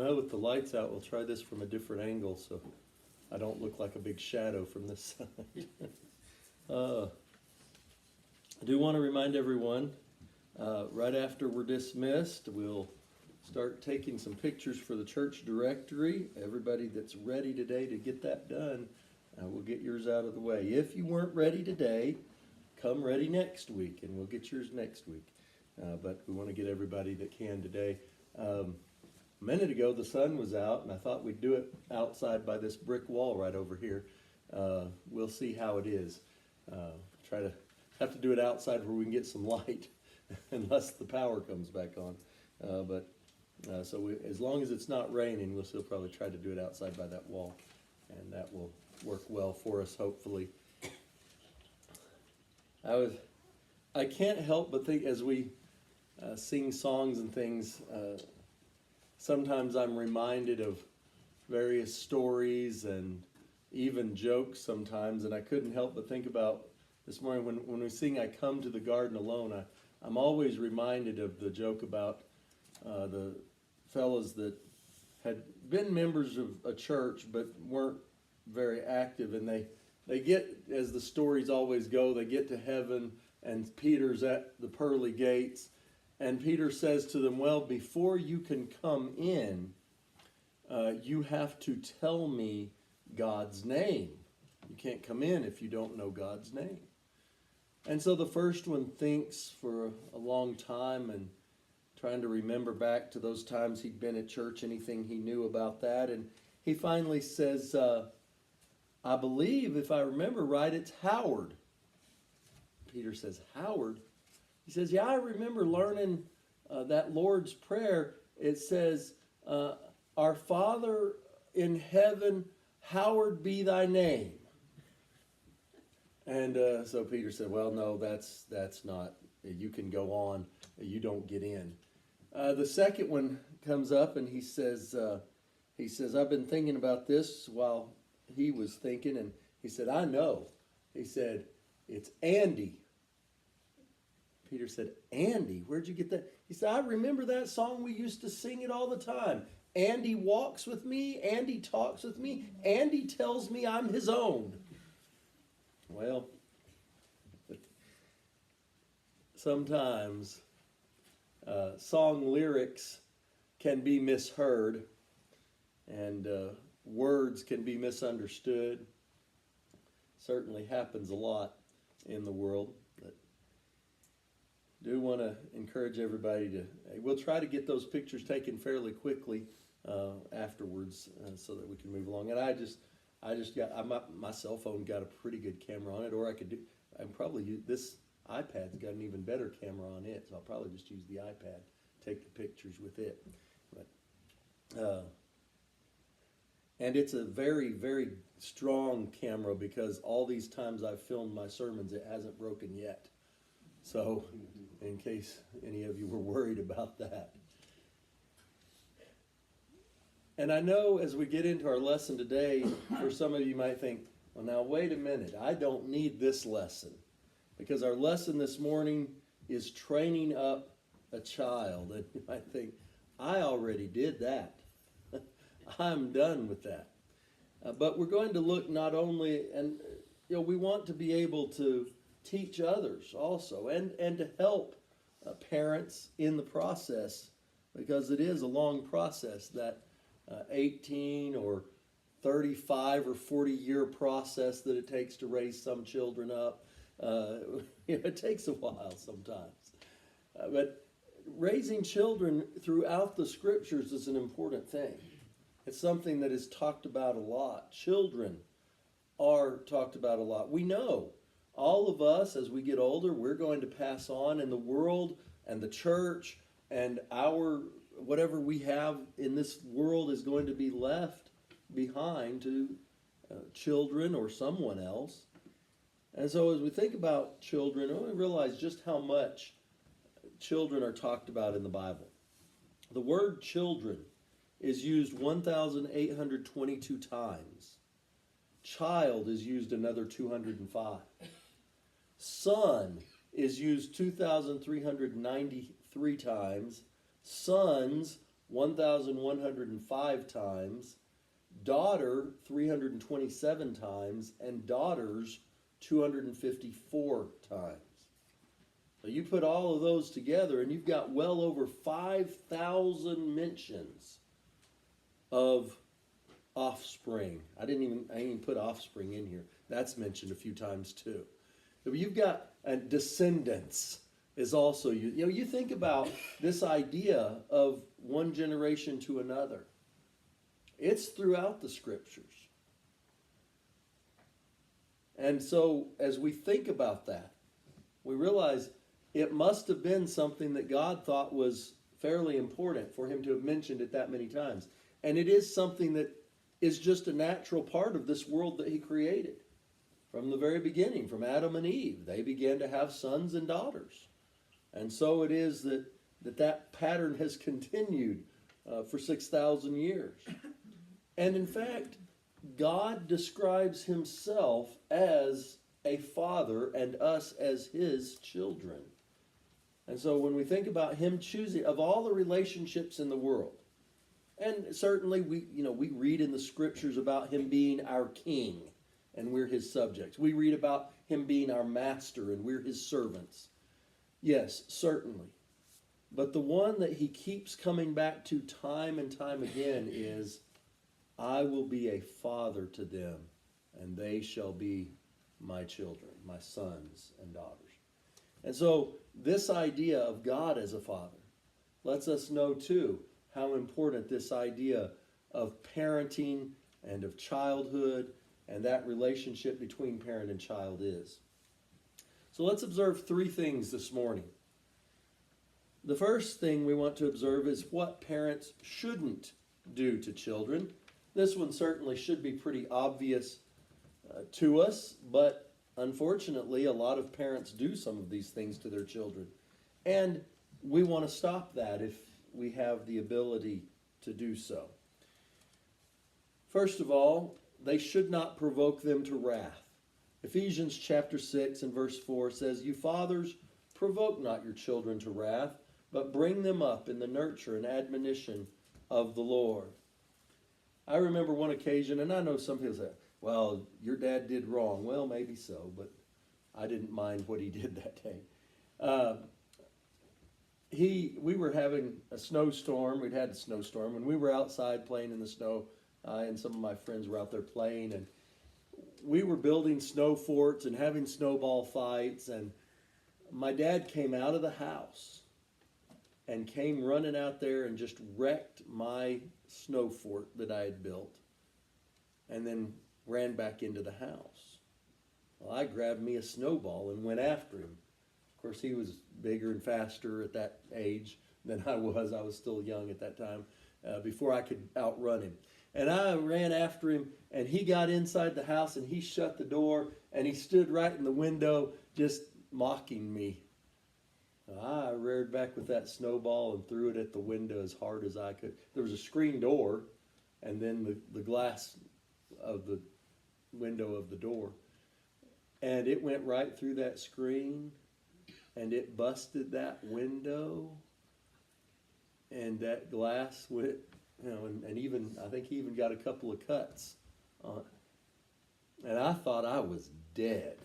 Well, with the lights out, we'll try this from a different angle so I don't look like a big shadow from this side. I do want to remind everyone, right after we're dismissed, we'll start taking some pictures for the church directory. Everybody that's ready today to get that done, we'll get yours out of the way. If you weren't ready today, come ready next week, and we'll get yours next week. But we want to get everybody that can today. A minute ago, the sun was out, and I thought we'd do it outside by this brick wall right over here. We'll see how it is. Try to have to do it outside where we can get some light, unless the power comes back on. So as long as it's not raining, we'll still probably try to do it outside by that wall, and that will work well for us, hopefully. I can't help but think as we sing songs and things, sometimes I'm reminded of various stories and even jokes sometimes, and I couldn't help but think about this morning when we sing I Come to the Garden Alone, I'm always reminded of the joke about the fellows that had been members of a church but weren't very active, and they get, as the stories always go, they get to heaven and Peter's at the pearly gates, and Peter says to them, well, before you can come in, you have to tell me God's name. You can't come in if you don't know God's name. And so the first one thinks for a long time and trying to remember back to those times he'd been at church, anything he knew about that. And he finally says, I believe, if I remember right, it's Howard. Peter says, Howard? He says, yeah, I remember learning that Lord's Prayer. It says, our Father in heaven, hallowed be thy name. And so Peter said, well, no, that's not, you can go on, you don't get in. The second one comes up and he says, I've been thinking about this while he was thinking, and he said, I know. He said, it's Andy. Peter said, Andy, where'd you get that? He said, I remember that song, we used to sing it all the time. Andy walks with me, Andy talks with me, Andy tells me I'm his own. Well, sometimes song lyrics can be misheard, and words can be misunderstood. Certainly happens a lot in the world. But do want to encourage everybody to, we'll try to get those pictures taken fairly quickly afterwards so that we can move along. And I just got, my cell phone got a pretty good camera on it, or I probably use, this iPad's got an even better camera on it, so I'll probably just use the iPad, take the pictures with it. But, and it's a very, very strong camera because all these times I've filmed my sermons, it hasn't broken yet. So, in case any of you were worried about that. And I know as we get into our lesson today, for some of you might think, well, now wait a minute, I don't need this lesson. Because our lesson this morning is training up a child. And you might think, I already did that. I'm done with that. But we're going to look not only, and we want to be able to teach others also, and to help parents in the process, because it is a long process, that 18 or 35 or 40 year process that it takes to raise some children up. It takes a while sometimes. But raising children throughout the scriptures is an important thing. It's something that is talked about a lot. Children are talked about a lot. We know all of us, as we get older, we're going to pass on, and the world and the church and our whatever we have in this world is going to be left behind to children or someone else. And so as we think about children, we realize just how much children are talked about in the Bible. The word children is used 1,822 times. Child is used another 205. Son is used 2,393 times. Sons, 1,105 times, daughter 327 times, and daughters 254 times. So you put all of those together and you've got well over 5,000 mentions of offspring. I didn't even put offspring in here. That's mentioned a few times too. But you've got descendants is also, you think about this idea of one generation to another. It's throughout the scriptures. And so as we think about that, we realize it must have been something that God thought was fairly important for him to have mentioned it that many times. And it is something that is just a natural part of this world that he created. From the very beginning, from Adam and Eve, they began to have sons and daughters. And so it is that pattern has continued for 6,000 years. And in fact, God describes himself as a father and us as his children. And so when we think about him choosing, of all the relationships in the world, and certainly we read in the scriptures about him being our king and we're his subjects. We read about him being our master and we're his servants. Yes, certainly. But the one that he keeps coming back to time and time again is, I will be a father to them, and they shall be my children, my sons and daughters. And so this idea of God as a father lets us know too how important this idea of parenting and of childhood and that relationship between parent and child is. So let's observe three things this morning. The first thing we want to observe is what parents shouldn't do to children. This one certainly should be pretty obvious to us, but unfortunately a lot of parents do some of these things to their children. And we want to stop that if we have the ability to do so. First of all, they should not provoke them to wrath. Ephesians chapter 6 and verse 4 says, You fathers, provoke not your children to wrath, but bring them up in the nurture and admonition of the Lord. I remember one occasion, and I know some people say, well, your dad did wrong. Well, maybe so, but I didn't mind what he did that day. We were having a snowstorm. We'd had a snowstorm, and we were outside playing in the snow, and some of my friends were out there playing, and we were building snow forts and having snowball fights, and my dad came out of the house and came running out there and just wrecked my snow fort that I had built, and then ran back into the house. Well, I grabbed me a snowball and went after him. Of course, he was bigger and faster at that age than I was. I was still young at that time, before I could outrun him. And I ran after him, and he got inside the house, and he shut the door, and he stood right in the window just mocking me. I reared back with that snowball and threw it at the window as hard as I could. There was a screen door, and then the glass of the window of the door. And it went right through that screen, and it busted that window, and that glass went, and even, I think he even got a couple of cuts on it. And I thought I was dead.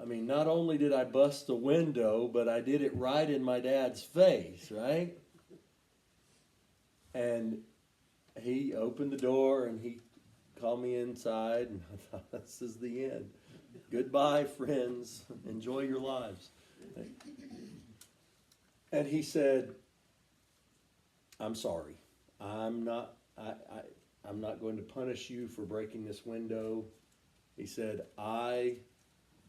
I mean, not only did I bust the window, but I did it right in my dad's face, right? And he opened the door and he called me inside, and I thought, this is the end. Goodbye, friends. Enjoy your lives. And he said, I'm sorry. I'm not going to punish you for breaking this window. He said, I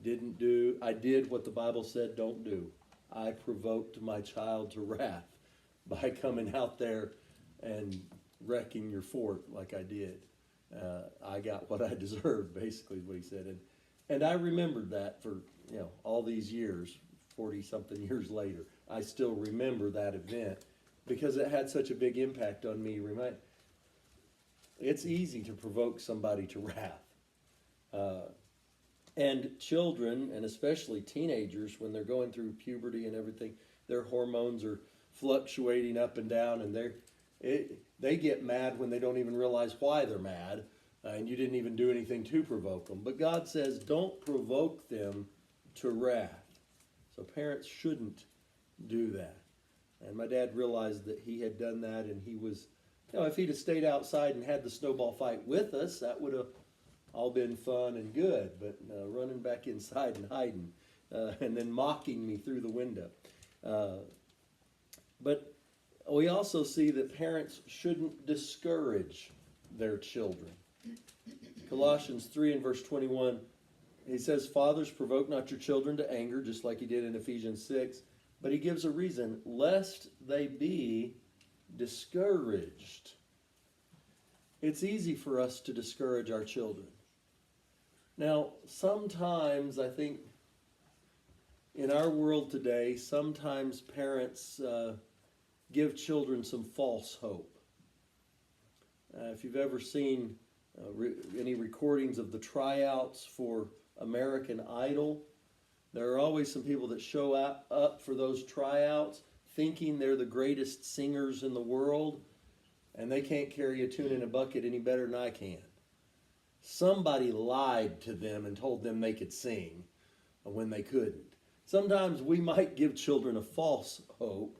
did what the Bible said don't do. I provoked my child to wrath by coming out there and wrecking your fort like I did. I got what I deserved, basically is what he said. And I remembered that for all these years, 40-something years later. I still remember that event because it had such a big impact on me. It's easy to provoke somebody to wrath. And children, and especially teenagers, when they're going through puberty and everything, their hormones are fluctuating up and down, and they get mad when they don't even realize why they're mad, and you didn't even do anything to provoke them. But God says, don't provoke them to wrath. So parents shouldn't do that. And my dad realized that he had done that, and he was, if he'd have stayed outside and had the snowball fight with us, that would have all been fun and good. But running back inside and hiding, and then mocking me through the window. But we also see that parents shouldn't discourage their children. Colossians 3 and verse 21, he says, fathers, provoke not your children to anger, just like he did in Ephesians 6. But he gives a reason, lest they be discouraged. It's easy for us to discourage our children. Now, sometimes I think in our world today, sometimes parents give children some false hope. If you've ever seen any recordings of the tryouts for American Idol, there are always some people that show up for those tryouts thinking they're the greatest singers in the world, and they can't carry a tune in a bucket any better than I can. Somebody lied to them and told them they could sing when they couldn't. Sometimes we might give children a false hope,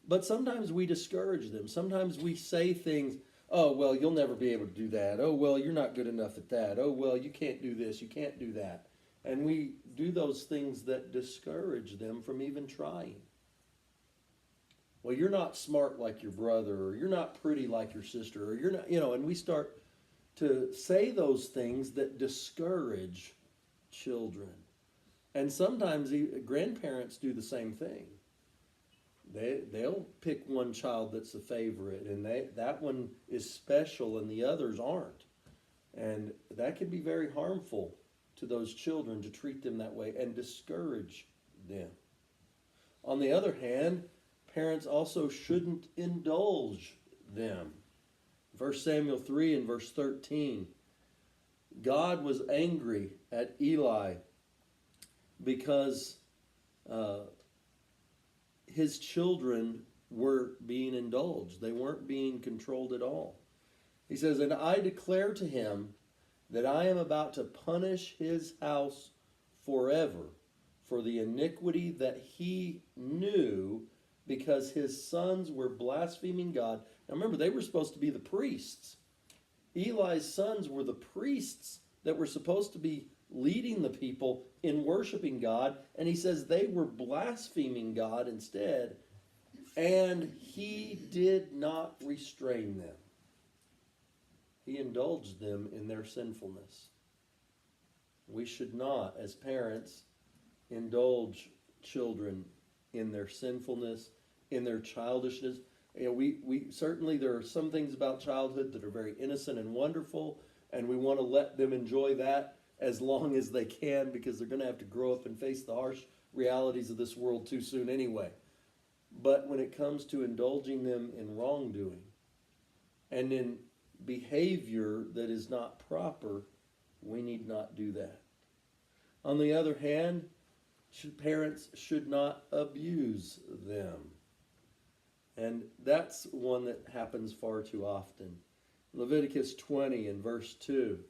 but sometimes we discourage them. Sometimes we say things, oh, well, you'll never be able to do that. Oh, well, you're not good enough at that. Oh, well, you can't do this. You can't do that. And we do those things that discourage them from even trying. Well, you're not smart like your brother, or you're not pretty like your sister, or you're not, and we start to say those things that discourage children. And sometimes grandparents do the same thing. They'll pick one child that's a favorite, and that one is special and the others aren't. And that can be very harmful to those children to treat them that way and discourage them. On the other hand, parents also shouldn't indulge them. 1 Samuel 3 and verse 13, God was angry at Eli because his children were being indulged. They weren't being controlled at all. He says, and I declare to him that I am about to punish his house forever for the iniquity that he knew, because his sons were blaspheming God. Now remember, they were supposed to be the priests. Eli's sons were the priests that were supposed to be leading the people in worshiping God, and he says they were blaspheming God instead, and he did not restrain them. He indulged them in their sinfulness. We should not, as parents, indulge children in their sinfulness, in their childishness. We certainly, there are some things about childhood that are very innocent and wonderful, and we want to let them enjoy that as long as they can, because they're going to have to grow up and face the harsh realities of this world too soon anyway. But when it comes to indulging them in wrongdoing and in behavior that is not proper, we need not do that. On the other hand, parents should not abuse them. And that's one that happens far too often. Leviticus 20 and verse 2.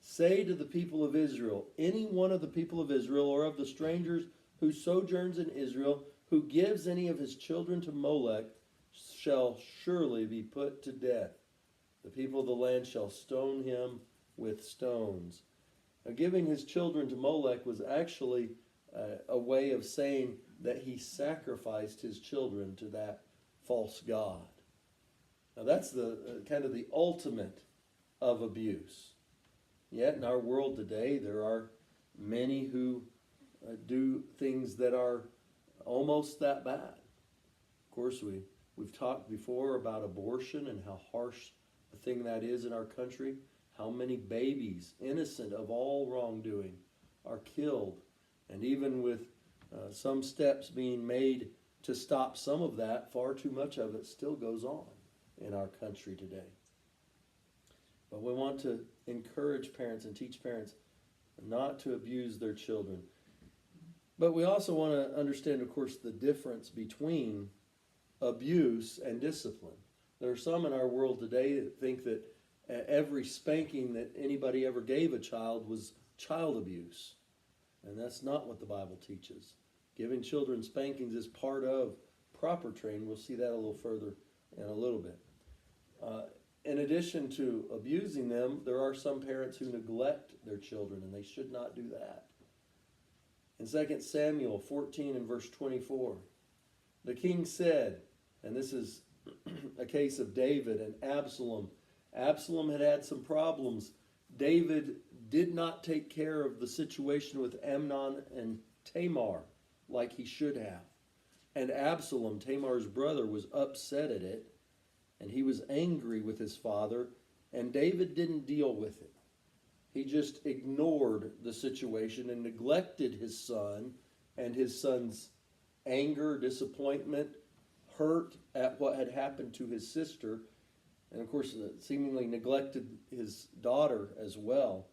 Say to the people of Israel, any one of the people of Israel or of the strangers who sojourns in Israel, who gives any of his children to Molech, shall surely be put to death. The people of the land shall stone him with stones. Now, giving his children to Molech was actually a way of saying that he sacrificed his children to that false god. Now that's the kind of the ultimate of abuse. Yet in our world today, there are many who do things that are almost that bad. Of course, we've talked before about abortion and how harsh a thing that is in our country. How many babies, innocent of all wrongdoing, are killed. And even with some steps being made to stop some of that, far too much of it still goes on in our country today. But we want to encourage parents and teach parents not to abuse their children. But we also want to understand, of course, the difference between abuse and discipline. There are some in our world today that think that every spanking that anybody ever gave a child was child abuse. And that's not what the Bible teaches. Giving children spankings is part of proper training. We'll see that a little further in a little bit. In addition to abusing them, there are some parents who neglect their children, and they should not do that. In 2 Samuel 14 and verse 24, the king said, and this is a case of David and Absalom. Absalom had had some problems. David did not take care of the situation with Amnon and Tamar like he should have. And Absalom, Tamar's brother, was upset at it, and he was angry with his father, and David didn't deal with it. He just ignored the situation and neglected his son, and his son's anger, disappointment, hurt at what had happened to his sister, and of course seemingly neglected his daughter as well,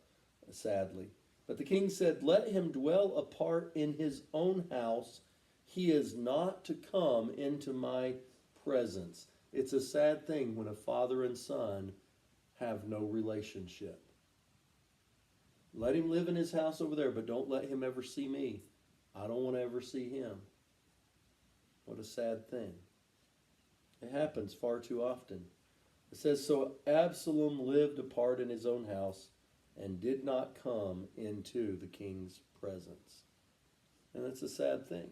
sadly. But the king said, "Let him dwell apart in his own house. He is not to come into my presence." It's a sad thing when a father and son have no relationship. Let him live in his house over there, but don't let him ever see me. I don't want to ever see him. What a sad thing. It happens far too often. It says, so Absalom lived apart in his own house and did not come into the king's presence. And it's a sad thing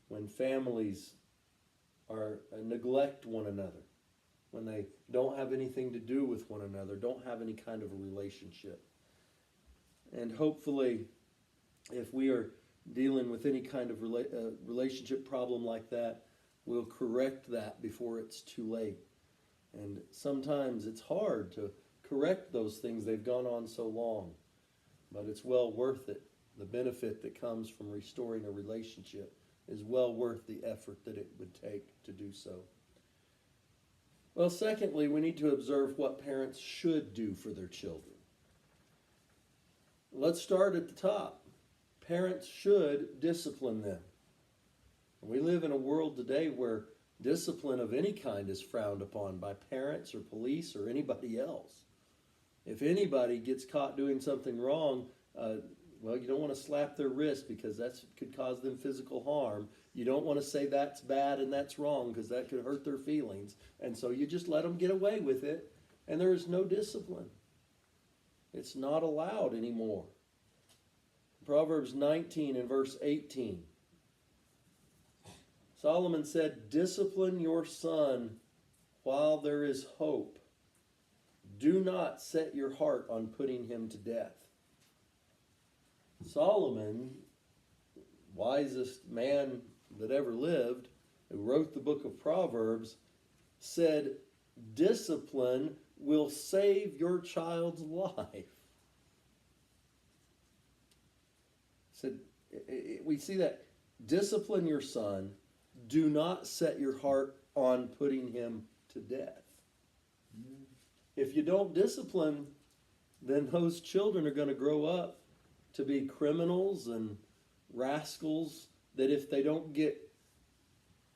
when families neglect one another, when they don't have anything to do with one another, don't have any kind of a relationship. And hopefully, if we are dealing with any kind of relationship problem like that, we'll correct that before it's too late. And sometimes it's hard to correct those things. They've gone on so long. But it's well worth it. The benefit that comes from restoring a relationship is well worth the effort that it would take to do so. Well, secondly, we need to observe what parents should do for their children. Let's start at the top. Parents should discipline them. We live in a world today where discipline of any kind is frowned upon by parents or police or anybody else. If anybody gets caught doing something wrong, well, you don't want to slap their wrist because that could cause them physical harm. You don't want to say that's bad and that's wrong because that could hurt their feelings. And so you just let them get away with it, and there is no discipline. It's not allowed anymore. Proverbs 19 and verse 18. Solomon said, "Discipline your son while there is hope. Do not set your heart on putting him to death." Solomon, wisest man that ever lived, who wrote the book of Proverbs, said, discipline will save your child's life. Said, we see that. Discipline your son. Do not set your heart on putting him to death. If you don't discipline, then those children are going to grow up to be criminals and rascals that if they don't get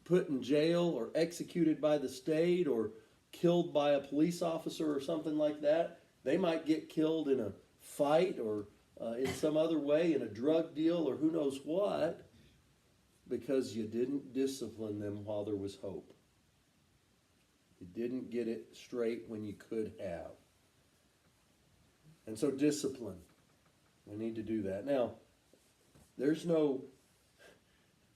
put in jail or executed by the state or killed by a police officer or something like that, they might get killed in a fight or in some other way, in a drug deal or who knows what, because you didn't discipline them while there was hope. You didn't get it straight when you could have. And so discipline. We need to do that. Now, there's no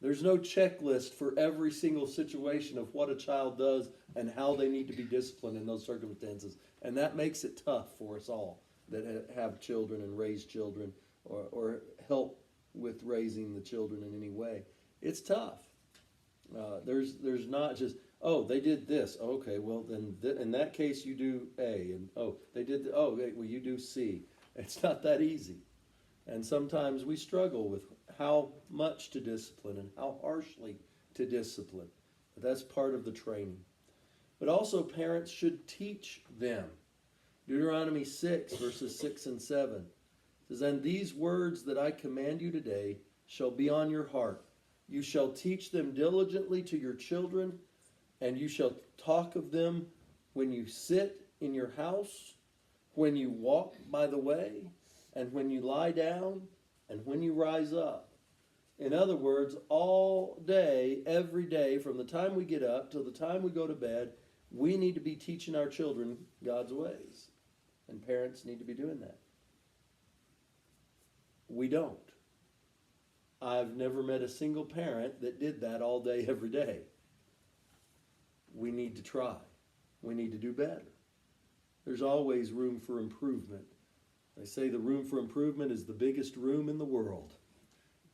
checklist for every single situation of what a child does and how they need to be disciplined in those circumstances. And that makes it tough for us all that have children and raise children or help with raising the children in any way. It's tough. There's not just, oh, they did this. Okay, well, then in that case you do A. And, they did, well, you do C. It's not that easy. And sometimes we struggle with how much to discipline and how harshly to discipline. But that's part of the training. But also parents should teach them. Deuteronomy 6, verses 6 and 7 says, "And these words that I command you today shall be on your heart. You shall teach them diligently to your children, and you shall talk of them when you sit in your house, when you walk by the way, and when you lie down, and when you rise up. In other words, all day, every day, from the time we get up till the time we go to bed, we need to be teaching our children God's ways. And parents need to be doing that. We don't. I've never met a single parent that did that all day, every day. We need to try. We need to do better. There's always room for improvement. They say the room for improvement is the biggest room in the world.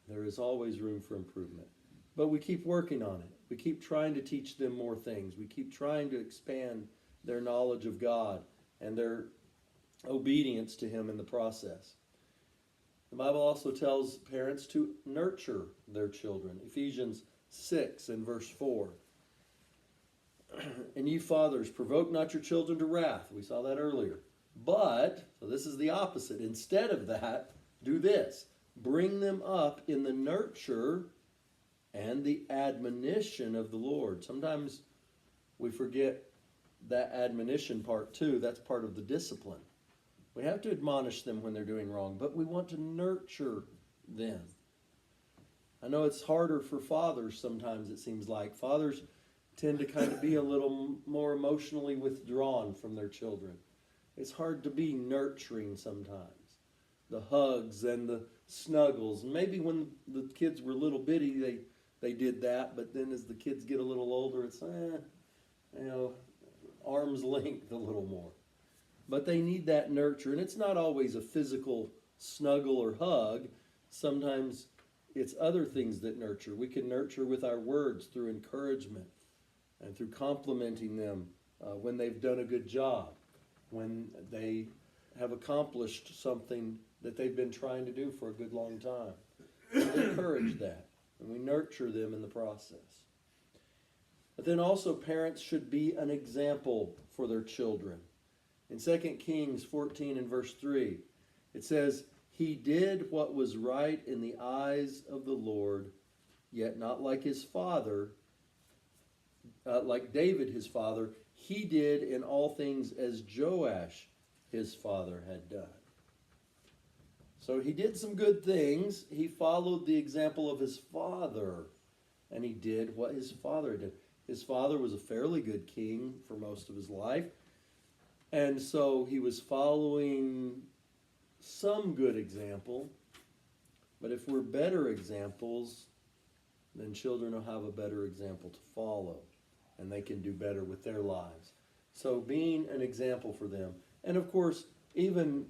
There is always room for improvement. But we keep working on it. We keep trying to teach them more things. We keep trying to expand their knowledge of God and their obedience to Him in the process. The Bible also tells parents to nurture their children. Ephesians 6 and verse 4. And you fathers, provoke not your children to wrath. We saw that earlier. But, so this is the opposite. Instead of that, do this. Bring them up in the nurture and the admonition of the Lord. Sometimes we forget that admonition part too. That's part of the discipline. We have to admonish them when they're doing wrong, but we want to nurture them. I know it's harder for fathers sometimes, it seems like. Fathers tend to kind of be a little more emotionally withdrawn from their children. It's hard to be nurturing sometimes. The hugs and the snuggles. Maybe when the kids were little bitty, they did that, but then as the kids get a little older, it's, arm's length a little more. But they need that nurture, and it's not always a physical snuggle or hug. Sometimes it's other things that nurture. We can nurture with our words through encouragement and through complimenting them when they've done a good job, when they have accomplished something that they've been trying to do for a good long time. We encourage that, and we nurture them in the process. But then also parents should be an example for their children. In 2 Kings 14 and verse 3, it says, He did what was right in the eyes of the Lord, yet not like his father, like David his father. He did in all things as Joash his father had done. So he did some good things. He followed the example of his father, and he did what his father did. His father was a fairly good king for most of his life. And so he was following some good example. But if we're better examples, then children will have a better example to follow. And they can do better with their lives. So being an example for them. And of course, even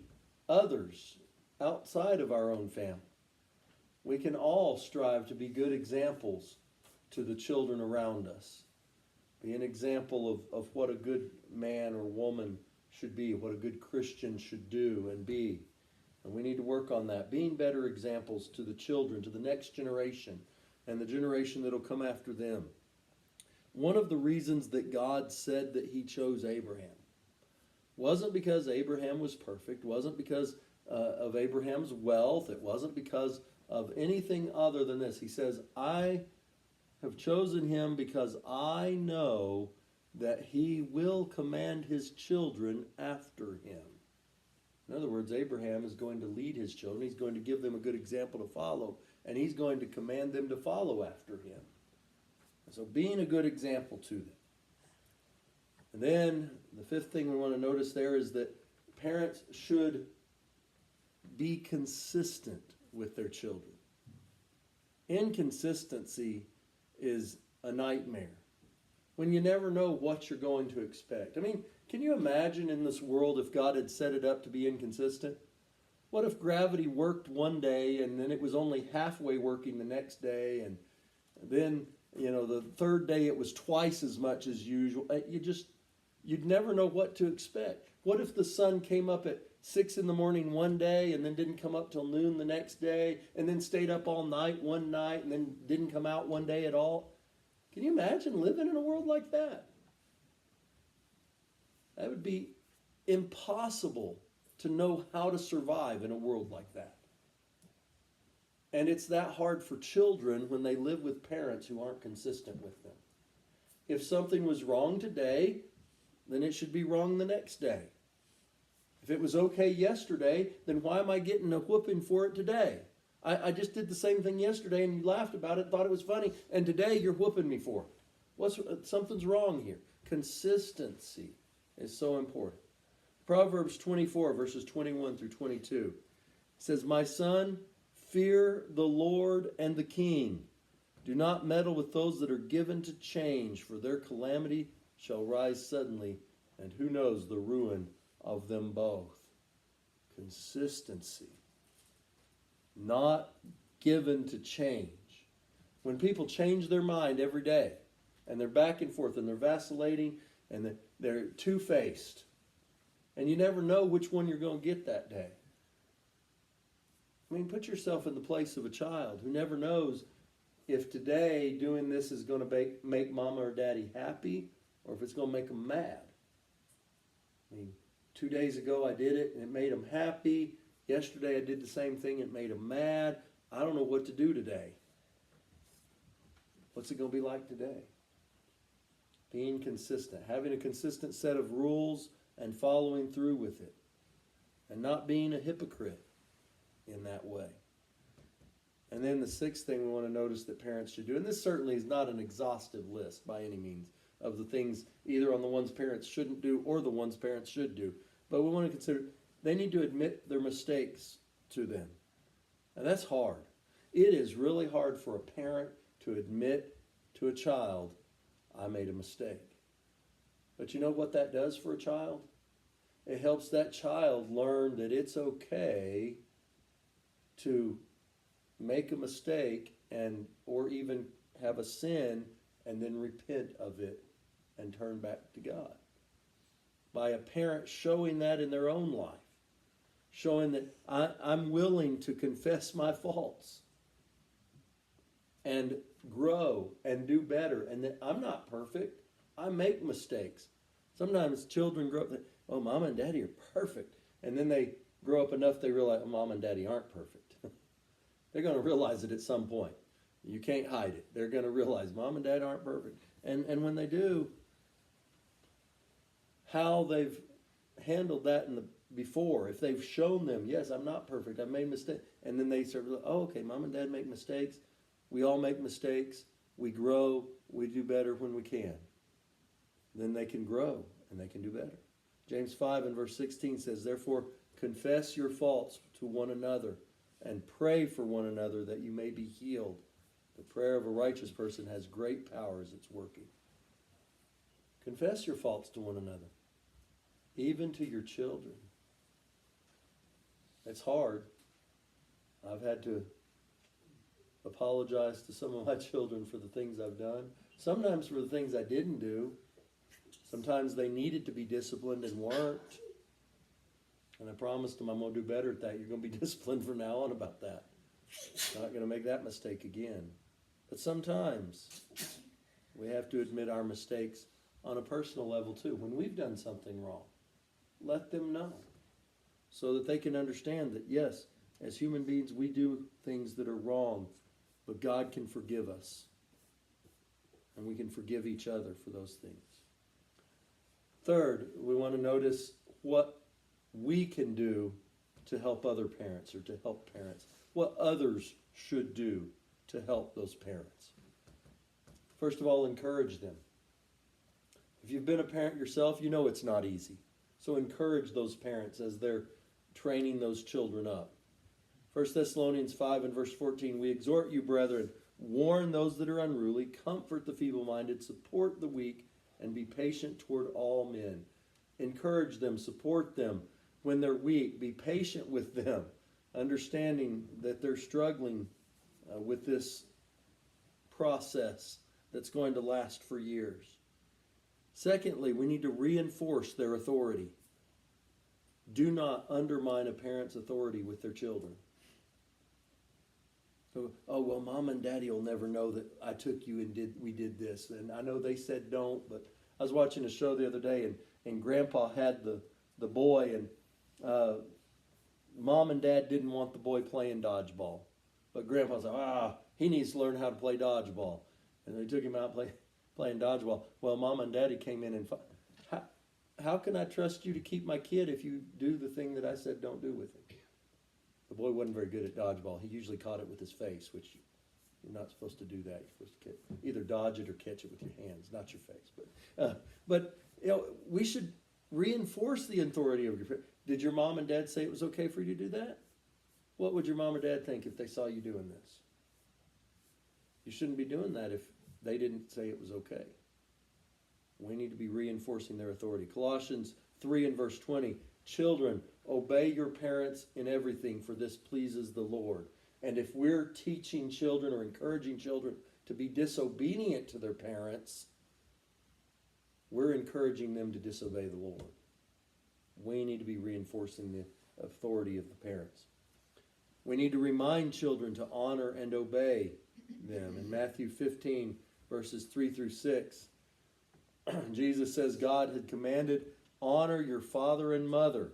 others outside of our own family. We can all strive to be good examples to the children around us. Be an example of what a good man or woman should be, what a good Christian should do and be. And we need to work on that, being better examples to the children, to the next generation, and the generation that will come after them. One of the reasons that God said that He chose Abraham wasn't because Abraham was perfect, wasn't because of Abraham's wealth, it wasn't because of anything other than this. He says, I have chosen him because I know that he will command his children after him. In other words, Abraham is going to lead his children. He's going to give them a good example to follow, and he's going to command them to follow after him. So being a good example to them. And then the fifth thing we want to notice there is that parents should be consistent with their children. Inconsistency is a nightmare when you never know what you're going to expect. I mean, can you imagine in this world if God had set it up to be inconsistent? What if gravity worked one day and then it was only halfway working the next day, and then, the third day it was twice as much as usual? You'd never know what to expect. What if the sun came up at 6 in the morning one day and then didn't come up till noon the next day, and then stayed up all night one night and then didn't come out one day at all? Can you imagine living in a world like that? That would be impossible to know how to survive in a world like that. And it's that hard for children when they live with parents who aren't consistent with them. If something was wrong today, then it should be wrong the next day. If it was okay yesterday, then why am I getting a whooping for it today? I just did the same thing yesterday and you laughed about it, thought it was funny, and today you're whooping me for it. Something's wrong here. Consistency is so important. Proverbs 24, verses 21 through 22 says, "My son, fear the Lord and the king. Do not meddle with those that are given to change, for their calamity shall rise suddenly, and who knows the ruin of them both." Consistency. Not given to change. When people change their mind every day, and they're back and forth, and they're vacillating, and they're two-faced, and you never know which one you're going to get that day. I mean, put yourself in the place of a child who never knows if today doing this is going to make mama or daddy happy, or if it's going to make them mad. I mean, 2 days ago I did it and it made them happy. Yesterday I did the same thing, it made them mad. I don't know what to do today. What's it going to be like today? Being consistent, having a consistent set of rules and following through with it, and not being a hypocrite in that way. And then the sixth thing we want to notice that parents should do, and this certainly is not an exhaustive list by any means of the things either on the ones parents shouldn't do or the ones parents should do, but we want to consider they need to admit their mistakes to them. And that's hard. It is really hard for a parent to admit to a child, I made a mistake. But you know what that does for a child? It helps that child learn that it's okay to make a mistake or even have a sin and then repent of it and turn back to God. By a parent showing that in their own life, showing that I'm willing to confess my faults and grow and do better, and that I'm not perfect. I make mistakes. Sometimes children grow up and oh, mom and daddy are perfect. And then they grow up enough they realize, oh, mom and daddy aren't perfect. They're going to realize it at some point. You can't hide it. They're going to realize mom and dad aren't perfect. And when they do, how they've handled that before, if they've shown them, yes, I'm not perfect, I've made mistakes, and then they start, oh, okay, mom and dad make mistakes. We all make mistakes. We grow. We do better when we can. Then they can grow and they can do better. James 5 and verse 16 says, "Therefore confess your faults to one another and pray for one another that you may be healed. The prayer of a righteous person has great power as it's working." Confess your faults to one another, even to your children. It's hard. I've had to apologize to some of my children for the things I've done. Sometimes for the things I didn't do. Sometimes they needed to be disciplined and weren't. And I promised them I'm going to do better at that. You're going to be disciplined from now on about that. Not going to make that mistake again. But sometimes we have to admit our mistakes on a personal level too. When we've done something wrong, let them know so that they can understand that, yes, as human beings, we do things that are wrong, but God can forgive us. And we can forgive each other for those things. Third, we want to notice what we can do to help other parents or to help parents. What others should do to help those parents. First of all, encourage them. If you've been a parent yourself, you know it's not easy. So encourage those parents as they're training those children up. 1 Thessalonians 5 and verse 14, "We exhort you, brethren, warn those that are unruly, comfort the feeble-minded, support the weak, and be patient toward all men." Encourage them, support them when they're weak. Be patient with them, understanding that they're struggling with this process that's going to last for years. Secondly, we need to reinforce their authority. Do not undermine a parent's authority with their children. Oh, well, mom and daddy will never know that I took you and we did this. And I know they said don't, but I was watching a show the other day and Grandpa had the boy and mom and dad didn't want the boy playing dodgeball. But Grandpa said, he needs to learn how to play dodgeball. And they took him out playing dodgeball. Well, Mom and Daddy came in and how can I trust you to keep my kid if you do the thing that I said don't do with him? The boy wasn't very good at dodgeball. He usually caught it with his face, which you're not supposed to do that. You're supposed to either dodge it or catch it with your hands, not your face. But we should reinforce the authority of your parents. Did your mom and dad say it was okay for you to do that? What would your mom or dad think if they saw you doing this? You shouldn't be doing that if they didn't say it was okay. We need to be reinforcing their authority. Colossians 3 and verse 20, children, obey your parents in everything, for this pleases the Lord. And if we're teaching children or encouraging children to be disobedient to their parents, we're encouraging them to disobey the Lord. We need to be reinforcing the authority of the parents. We need to remind children to honor and obey them. In Matthew 15, verses 3 through 6, Jesus says God had commanded, honor your father and mother.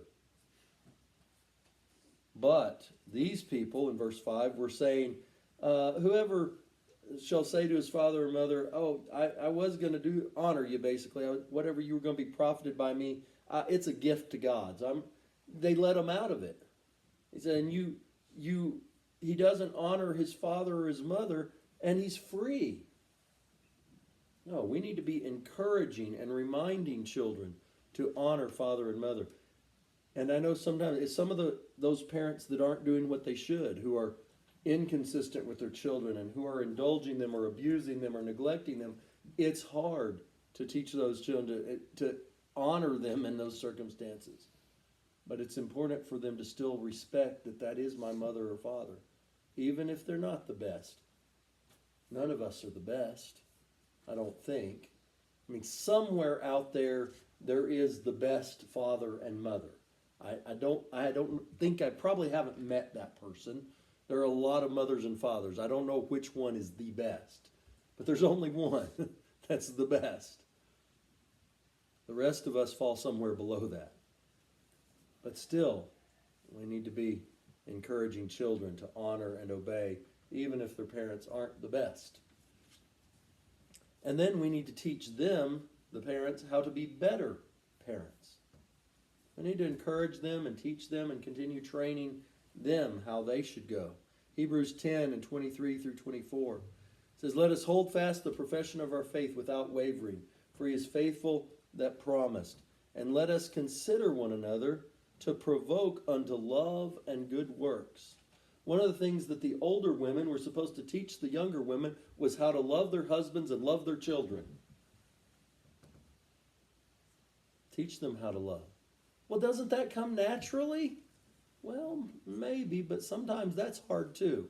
But these people, in verse 5, were saying, whoever shall say to his father or mother, I was going to honor you, basically. Whatever you were going to be profited by me, it's a gift to God. So they let him out of it. He said, and he doesn't honor his father or his mother, and he's free. No, we need to be encouraging and reminding children to honor father and mother. And I know sometimes it's some of those parents that aren't doing what they should, who are inconsistent with their children and who are indulging them or abusing them or neglecting them. It's hard to teach those children to honor them in those circumstances. But it's important for them to still respect that is my mother or father, even if they're not the best. None of us are the best, I don't think. I mean, somewhere out there is the best father and mother. I don't think, I probably haven't met that person. There are a lot of mothers and fathers. I don't know which one is the best, but there's only one that's the best. The rest of us fall somewhere below that. But still, we need to be encouraging children to honor and obey, even if their parents aren't the best. And then we need to teach them, the parents, how to be better parents. We need to encourage them and teach them and continue training them how they should go. Hebrews 10 and 23 through 24 says, let us hold fast the profession of our faith without wavering, for he is faithful that promised. And let us consider one another to provoke unto love and good works. One of the things that the older women were supposed to teach the younger women was how to love their husbands and love their children. Teach them how to love. Well, doesn't that come naturally? Well, maybe, but sometimes that's hard too.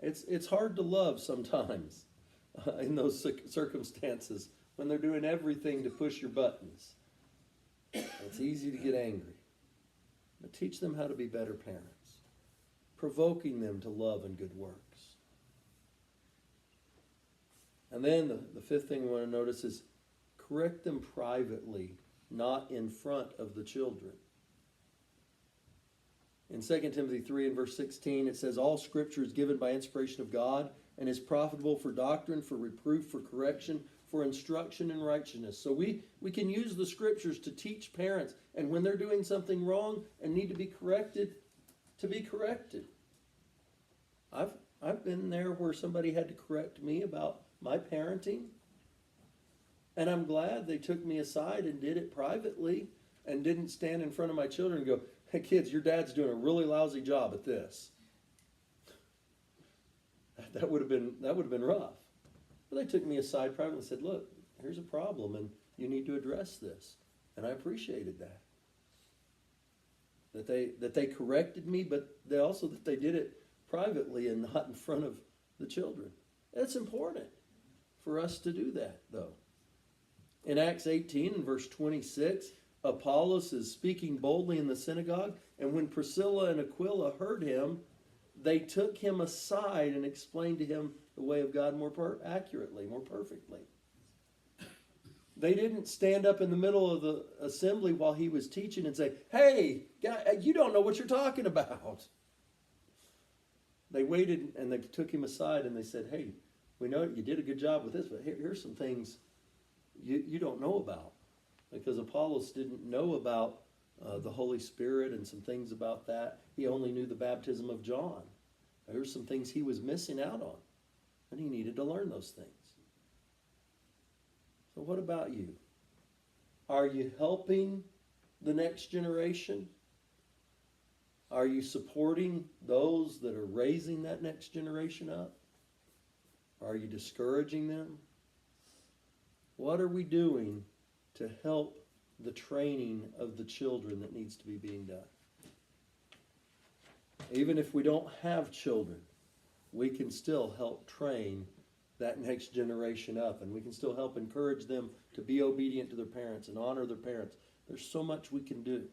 It's hard to love sometimes in those circumstances when they're doing everything to push your buttons. It's easy to get angry. But teach them how to be better parents, provoking them to love and good works. And then the fifth thing we want to notice is correct them privately, not in front of the children. In 2 Timothy 3 and verse 16, it says, all scripture is given by inspiration of God and is profitable for doctrine, for reproof, for correction, for instruction in righteousness. So we can use the scriptures to teach parents, and when they're doing something wrong and need to be corrected, to be corrected. I've been there where somebody had to correct me about my parenting, and I'm glad they took me aside and did it privately and didn't stand in front of my children and go, hey kids, your dad's doing a really lousy job at this. That would have been rough. But they took me aside privately and said, look, here's a problem and you need to address this. And I appreciated that. That they corrected me, but they also that they did it privately and not in front of the children. It's important for us to do that, though. In Acts 18 and verse 26, Apollos is speaking boldly in the synagogue, and when Priscilla and Aquila heard him, they took him aside and explained to him the way of God more accurately, more perfectly. They didn't stand up in the middle of the assembly while he was teaching and say, hey, you don't know what you're talking about. they waited and they took him aside and they said, hey, we know you did a good job with this, but here's some things you don't know about. Because Apollos didn't know about the Holy Spirit and some things about that. He only knew the baptism of John. There's some things he was missing out on, and he needed to learn those things. So what about you? Are you helping the next generation? Are you supporting those that are raising that next generation up? Are you discouraging them? What are we doing to help the training of the children that needs to be being done? Even if we don't have children, we can still help train that next generation up, and we can still help encourage them to be obedient to their parents and honor their parents. There's so much we can do.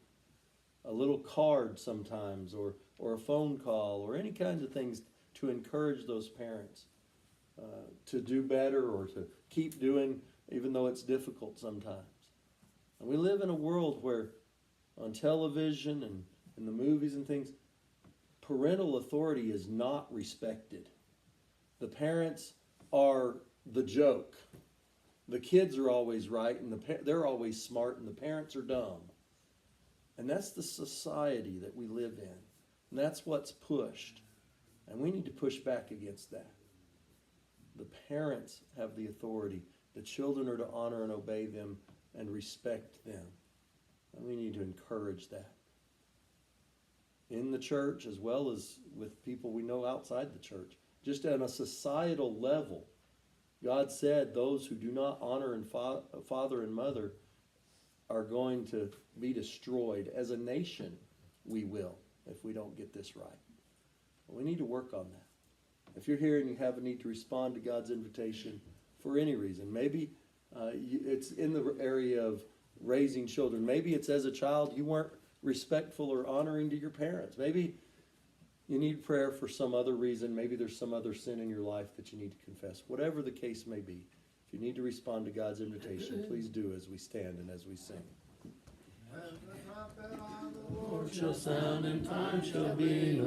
A little card sometimes, or a phone call, or any kinds of things to encourage those parents to do better or to keep doing, even though it's difficult sometimes. And we live in a world where on television and in the movies and things, parental authority is not respected. The parents are the joke. The kids are always right, and they're always smart, and the parents are dumb. And that's the society that we live in. And that's what's pushed. And we need to push back against that. The parents have the authority. The children are to honor and obey them and respect them. And we need to encourage that. In the church, as well as with people we know outside the church. Just on a societal level, God said those who do not honor father and mother are going to be destroyed. As a nation, we will, if we don't get this right. But we need to work on that. If you're here and you have a need to respond to God's invitation for any reason, maybe it's in the area of raising children. Maybe it's as a child you weren't respectful or honoring to your parents. Maybe you need prayer for some other reason. Maybe there's some other sin in your life that you need to confess. Whatever the case may be, if you need to respond to God's invitation, please do as we stand and as we sing. Lord shall sound and time shall be